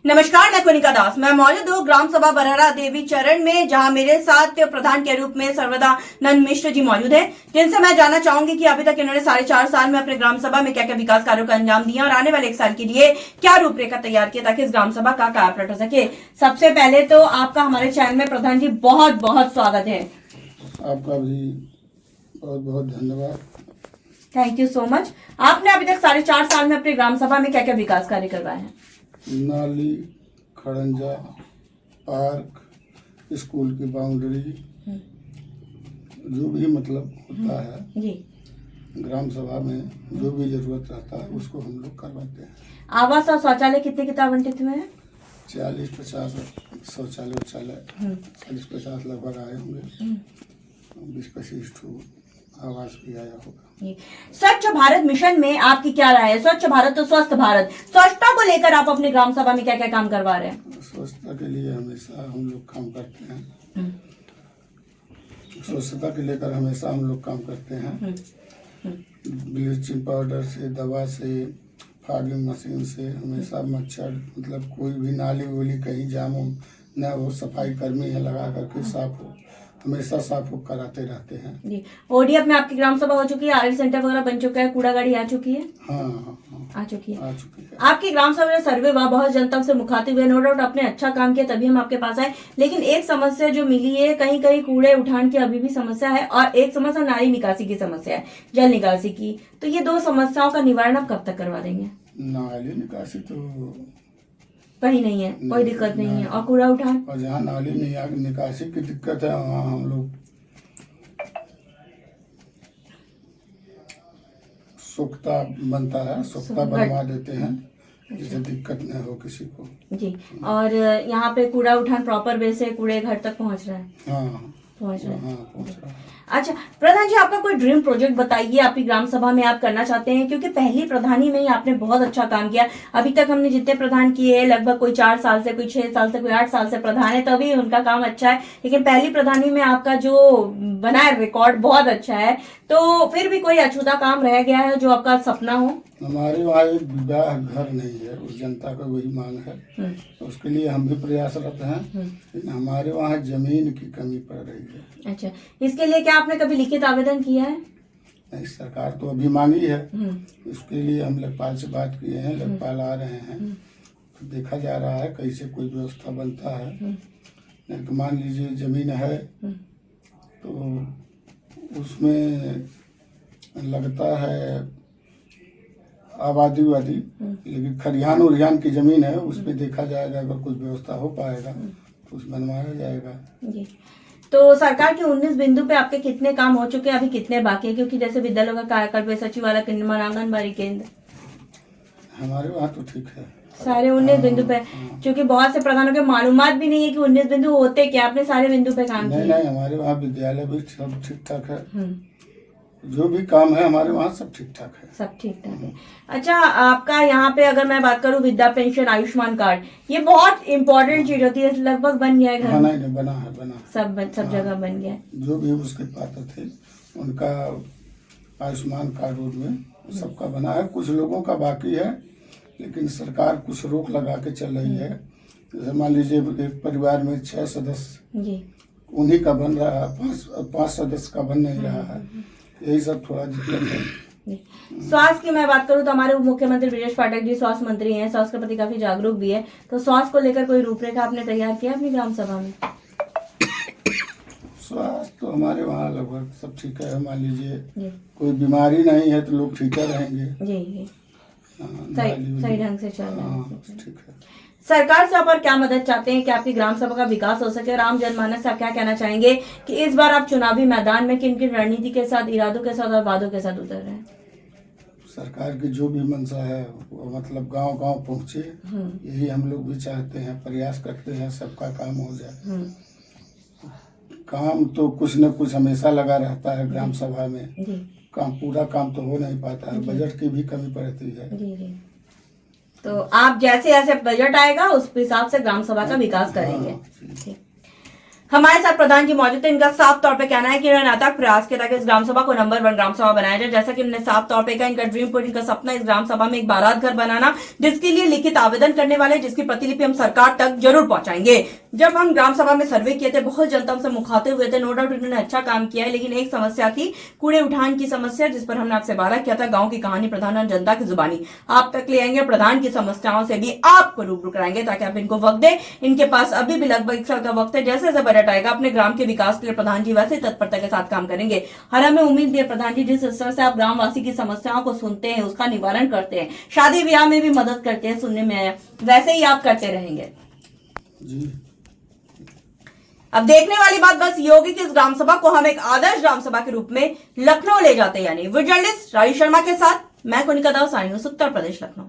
नमस्कार, मैं कोनिका दास। मैं मौजूद हूँ ग्राम सभा बरहरा देवी चरण में, जहां मेरे साथ प्रधान के रूप में सर्वदानंद मिश्र जी मौजूद हैं, जिनसे मैं जानना चाहूंगी कि अभी तक इन्होंने 4.5 साल में अपने ग्राम सभा में क्या क्या विकास कार्यों का अंजाम दिया और आने वाले 1 साल के लिए क्या रूपरेखा तैयार किया ताकि इस ग्राम सभा का कार्य हो सके। सबसे पहले तो आपका हमारे चैनल में प्रधान जी बहुत बहुत स्वागत है। आपका भी बहुत बहुत धन्यवाद। Thank you so much. आपने अभी तक 4.5 साल में अपने ग्राम सभा में क्या क्या विकास कार्य करवाए हैं? नाली, खड़ंजा, पार्क, स्कूल की बाउंड्री, जो भी मतलब होता है जी, ग्राम सभा में जो भी जरूरत रहता है उसको हम लोग करवाते हैं। आवास और शौचालय कितने आवंटित हुए हैं? 40-50 शौचालय 40-50 लगभग आए होंगे। 20-25 ठो आवास भी आया होगा। स्वच्छ भारत मिशन में आपकी क्या राय है? स्वच्छ भारत तो स्वस्थ भारत, स्वच्छता को लेकर आप अपने ग्राम सभा में क्या क्या काम करवा रहे हैं? स्वच्छता के लिए हमेशा हम लोग काम करते हैं। स्वच्छता के लेकर हमेशा हम लोग काम करते हैं। ब्लीचिंग पाउडर से, दवा से, फॉगिंग मशीन से, हमेशा मच्छर मतलब कोई भी नाली वोली कहीं जाम न हो, सफाई कर्मी है लगा करके साफ हो, हमेशा साफ हो कराते रहते हैं। जी, ओडीएफ में आपकी ग्राम सभा हो चुकी है, आरएल सेंटर वगैरह बन चुका है, कूड़ा गाड़ी आ चुकी है? हाँ, आ चुकी है। है। आपकी ग्राम सभा में सर्वे हुआ, बहुत जनता से मुखातिब हुए, नो डाउट आपने अच्छा काम किया तभी हम आपके पास आए। लेकिन एक समस्या जो मिली है, कहीं कहीं कूड़े उठान की अभी भी समस्या है और एक समस्या नाली निकासी की समस्या है, जल निकासी की। तो ये 2 समस्याओं का निवारण आप कब तक करवा देंगे? नाली निकासी तो कहीं नहीं है, कोई दिक्कत नहीं है। और कूड़ा उठान? और जहाँ नाली निकासी की दिक्कत है वहाँ हम लोग सोख्ता बनता है, सोख्ता बनवा देते हैं जिससे दिक्कत न हो किसी को। जी, और यहाँ पे कूड़ा उठान प्रॉपर वे से कूड़े घर तक पहुँच रहा है? हाँ, पहुँच रहा है। हाँ, पहुँच रहा है। अच्छा प्रधान जी, आपका कोई ड्रीम प्रोजेक्ट बताइए, आपकी ग्राम सभा में आप करना चाहते हैं, क्योंकि पहली प्रधानी में ही आपने बहुत अच्छा काम किया। अभी तक हमने जितने प्रधान किए हैं, लगभग कोई 4 साल से, कोई 6 साल से, कोई 8 साल से प्रधान है, तभी उनका काम अच्छा है। लेकिन पहली प्रधानी में आपका जो बना है रिकॉर्ड बहुत अच्छा है। तो फिर भी कोई अछूता काम रह गया है जो आपका सपना हो? हमारे वहाँ एक विवाह घर नहीं है, उस जनता का वही मांग है, उसके लिए हम भी प्रयासरत हैं। लेकिन हमारे वहाँ जमीन की कमी पड़ रही है। अच्छा, इसके लिए क्या आपने कभी लिखित आवेदन किया है? नहीं, सरकार तो अभी मांगी है, इसके लिए हम लेखपाल से बात किए हैं, लेखपाल आ रहे हैं, तो देखा जा रहा है कैसे कोई व्यवस्था बनता है। नहीं तो मान लीजिए जमीन है तो उसमें लगता है आबादी वादी, लेकिन खरिहान उरिहान की जमीन है, उस पर देखा जाएगा, अगर कुछ व्यवस्था हो पाएगा तो उस बनवाया जाएगा। जी, तो सरकार के 19 बिंदु पे आपके कितने काम हो चुके हैं, अभी कितने बाकी है? क्योंकि जैसे विद्यालयों का कायाकल्प, सचिवालय के निर्माण, आंगनबाड़ी केंद्र, हमारे वहाँ तो ठीक है सारे 19 बिंदु पे। क्योंकि बहुत से प्रधानों के मालूमात भी नहीं है कि 19 बिंदु होते क्या। आपने सारे बिंदु पे काम किया? नहीं, हमारे वहाँ विद्यालय भी सब ठीक ठाक है, जो भी काम है हमारे वहाँ सब ठीक ठाक है। सब ठीक ठाक है। अच्छा, आपका यहाँ पे अगर मैं बात करूँ वृद्धा पेंशन, आयुष्मान कार्ड, ये बहुत इम्पोर्टेंट चीज होती है, लगभग बन गया है घर? नहीं, बना है, सब जगह बन गया है। जो भी उसके पात्र थे उनका आयुष्मान कार्ड में सबका बना है। कुछ लोगों का बाकी है, लेकिन सरकार कुछ रोक लगा के चल रही है। जैसे मान लीजिए एक परिवार में 6 सदस्य जी, उन्हीं का बन रहा है, 5 सदस्य का बन नहीं रहा है, यही सब थोड़ा दिक्कत है। स्वास्थ्य की मैं बात करूं तो हमारे उप मुख्यमंत्री ब्रजेश पाठक जी स्वास्थ्य मंत्री हैं, स्वास्थ्य के प्रति काफी जागरूक भी है। तो स्वास्थ्य को लेकर कोई रूपरेखा आपने तैयार किया अपनी ग्राम सभा में? स्वास्थ्य तो हमारे वहाँ लगभग सब ठीक है। मान लीजिए कोई बीमारी नहीं है तो लोग ठीक रहेंगे। जी, सही ढंग से चल रहा है, ठीक है। सरकार से आप और क्या मदद चाहते हैं कि आपकी ग्राम सभा का विकास हो सके? और आम जनमानस से आप क्या कहना चाहेंगे कि इस बार आप चुनावी मैदान में किन किन रणनीति के साथ, इरादों के साथ और वादों के साथ उतर रहे हैं? सरकार की जो भी मंशा है वो मतलब गांव-गांव पहुंचे, यही हम लोग भी चाहते हैं, प्रयास करते हैं सबका काम हो जाए। काम तो कुछ न कुछ हमेशा लगा रहता है ग्राम सभा में, पूरा काम तो हो नहीं पाता है, बजट की भी कमी पड़ती है। तो आप जैसे जैसे बजट आएगा उस हिसाब से ग्राम सभा का विकास करेंगे। हमारे साथ प्रधान जी मौजूद थे। इनका साफ तौर पे कहना है कि इन्होंने अथक प्रयास किया ताकि इस ग्राम सभा को नंबर 1 ग्राम सभा बनाया जाए। जैसा कि उन्होंने साफ तौर पे कहा, इनका ड्रीम कोड, इनका सपना इस ग्राम सभा में एक बारात घर बनाना, जिसके लिए लिखित आवेदन करने वाले, जिसकी प्रतिलिपि हम सरकार तक जरूर पहुंचाएंगे। जब हम ग्राम सभा में सर्वे किए थे, बहुत जनता हमसे मुखातिब हुए थे। नो डाउट इन्होंने अच्छा काम किया है, लेकिन एक समस्या थी कूड़े उठान की समस्या, जिस पर हमने आपसे वादा किया था। गांव की कहानी प्रधान और जनता की जुबानी आप तक ले आएंगे। प्रधान की समस्याओं से भी आपको रूबरू कराएंगे ताकि आप इनको वक्त दें। इनके पास अभी भी लगभग 1 साल का वक्त है। जैसे जैसे बजट आएगा, अपने ग्राम के विकास के लिए प्रधान जी वैसे तत्परता के साथ काम करेंगे। और हमें उम्मीद है प्रधान जी, जिस स्तर से आप ग्रामवासी की समस्याओं को सुनते हैं, उसका निवारण करते हैं, शादी ब्याह में भी मदद करते हैं, सुनने में आया, वैसे ही आप करते रहेंगे। जी। अब देखने वाली बात बस ये होगी कि इस ग्राम सभा को हम एक आदर्श ग्राम सभा के रूप में लखनऊ ले जाते हैं। यानी वीडियो जर्नलिस्ट राजेश शर्मा के साथ मैं कोनिका दास, उत्तर प्रदेश, लखनऊ।